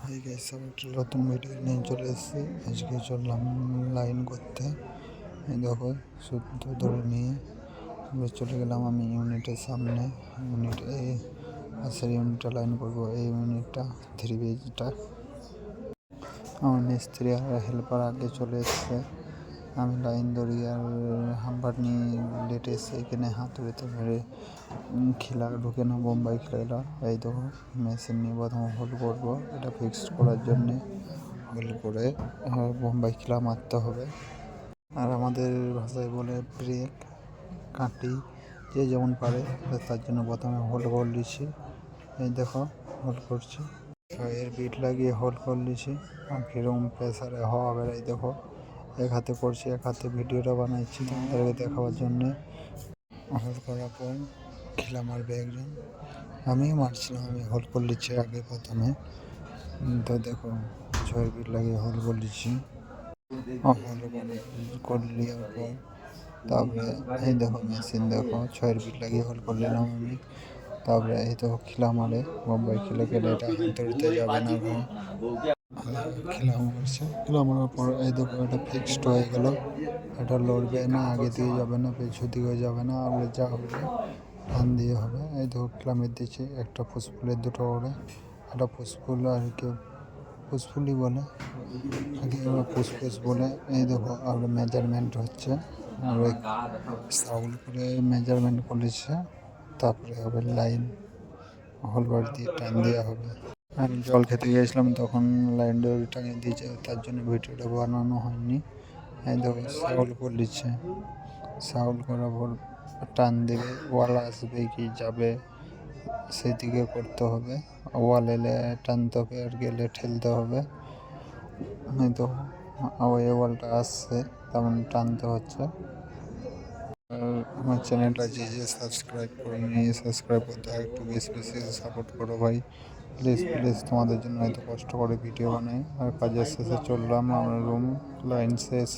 Hi guys, আমি একটা নতুন ভিডিও নিয়ে চলে এসেছি। আজকে চললাম লাইন করতে। এই দেখো, সূত্র ধরে নিয়ে এবার চলে গেলাম আমি ইউনিটের সামনে। ইউনিটে পাশের ইউনিটটা লাইন করবো। এই ইউনিটটা 3 পেজটা। আমার মিস্ত্রি আর হেল্পার আগে চলে এসছে। আমি লাইন ধরি আর হাম্পার নিয়ে লেটে এসে এখানে হাতুড়িতে মেরে খিলা ঢুকে না, বোম্বাই খিলা। এই দেখো, মেশিন নিয়ে প্রথমে হোল করবো। এটা ফিক্সড করার জন্যে হোল করে বোম্বাই খিলা মারতে হবে। আর আমাদের ভাষায় বলে ব্রেক, কাঁটি, যে যেমন পারে। তার জন্য প্রথমে হোল করে নিচ্ছি। এই দেখো, হোল করছি। এর বিট লাগিয়ে হোল করে নিচ্ছি। আর কীরকম প্রেসারে হওয়া বেড়াই দেখো। এক হাতে করছি, এক হাতে ভিডিওটা বানাচ্ছি তোমাদেরকে দেখাবার জন্যে। হোল করার পর খিলা মারবে একজন, আমি মারছিলাম। আমি হোল করে নিচ্ছি আগে প্রথমে। তো দেখো, 6 বিট লাগিয়ে হোল করে নিচ্ছি। হোল করে নেওয়ার পর তারপরে এই দেখো মেশিন, দেখো 6 বিট লাগিয়ে হোল করে নিলাম আমি। তারপরে এই দেখো খিলা মারে, বোম্বাই খিলা কেটে এটা হাতুড়িতে যাবে না। খিলা মারছে, খিলা মারার পর এই দেখো এটা ফিক্সড হয়ে গেল। এটা লড়বে না, আগে দিয়ে যাবে না, পেছু দিকে যাবে না। আর যা হবে টান দিয়ে হবে। এই দেখো খিলা মেরে দিচ্ছি। একটা ফুসফুলের দুটো করে, একটা ফুসফুল আর কেউ ফুসফুলি বলে, আগে ফুসফুস বলে। এই দেখো আর মেজারমেন্ট হচ্ছে, আর সাউল করে মেজারমেন্ট করেছে। তারপরে হবে লাইন, হোলবার দিয়ে টান দেওয়া হবে। আমি জল খেতে গিয়েছিলাম, তখন লাইন দড়ি টাঙিয়ে দিয়েছে, তার জন্য ভিডিওটা বানানো হয়নি। এই দেখো সাউল করে দিচ্ছে। সাউল করার পর টান দেবে, ওয়াল আসবে কি যাবে সেদিকে করতে হবে। ওয়াল এলে টানতে হবে, আর গেলে ঠেলতে হবে। এই তো ওই ওয়ালটা আসছে, তেমন টানতে হচ্ছে। আর আমার চ্যানেলটা যে সাবস্ক্রাইব করেনি, সাবস্ক্রাইব করতে হয়, একটু বেশি বেশি সাপোর্ট করো ভাই, প্লিজ প্লিজ। তোমাদের জন্য এত কষ্ট করে ভিডিও বানাই। আর কাজের শেষে চললাম আমার রুম, লাইন শেষ।